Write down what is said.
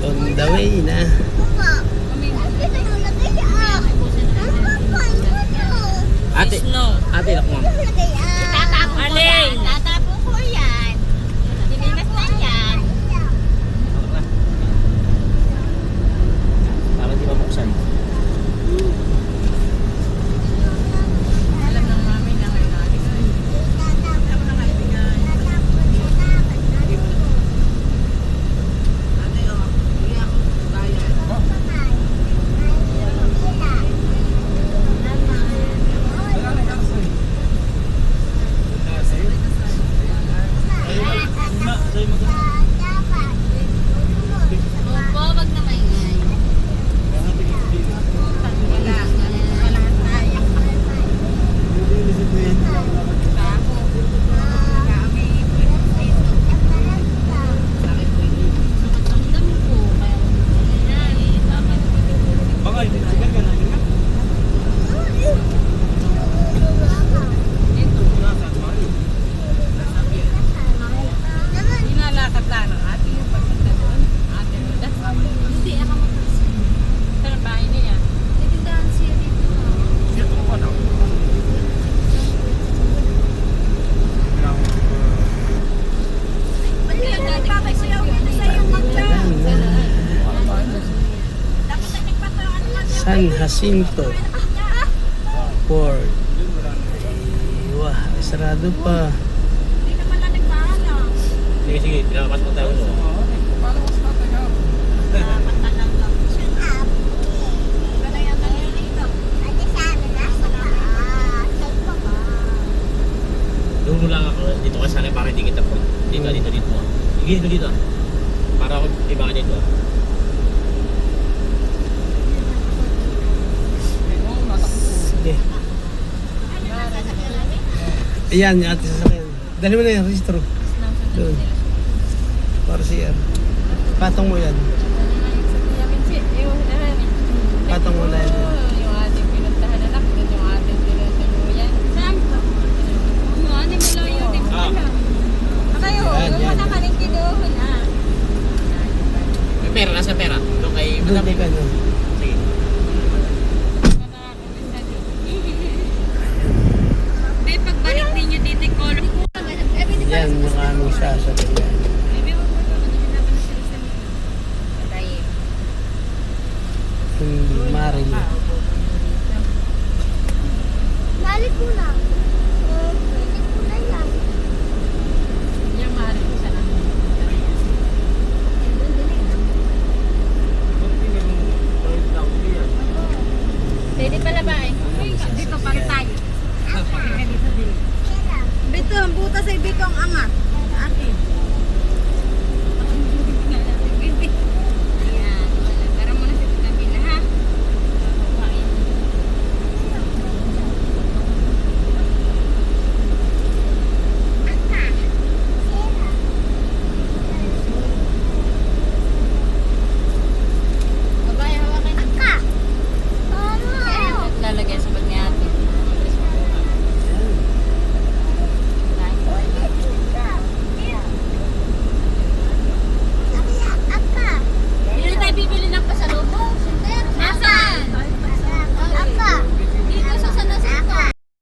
On the way na. Ate, ate, ako ma'am. Tatapo ko yan. Tatapo ko yan. Dinilas na yan. Para di mabuksan. Alam ng mami na ngayon natin. Alam na nga ibigay. Ate, hindi ako bayan. Opo, wag na maingay. Wala. Wala tayo. Ako. Kami. Sumatandam ko. Kaya Baka, sigar ka na. Inalakad lang ng ate yung pagpunta doon. Ate mo dahil. Hindi, ako mag-isa. Pero bahay niya. Natindahan siya dito. Ito ko na. Ba't kaya dati ko kasi yung sa iyong magdaan? Dapat na nagpatuloy ano lang. San Jacinto Port. Wah, sarado pa. Hindi naman na nagpaalam. Sige, sige, pinapas mo tayo. Patalang lang. Wala yung tayo dito. Doon mo lang ako dito kasi sana para hindi kita po. Dito, dito, dito. Sige, dito, dito. Para ako ibangan dito. Sige. Ayan, yung ate sasakyan. Dali mo na yung registro. Doon. Para siya. Patong mo yan. Patong mo na yan. Yung ating pinuntahan na lang, yung ating pinuntahan. Saan po? Yung ating malayo, di ba alam? Kayo, Yan, yung yan. matakalingki doon, ah. May pera, nasa pera. Doon kay Doon kay kanya. Sige. May pagbalik ninyo dito, kolong. Yan yung aming sasakyan.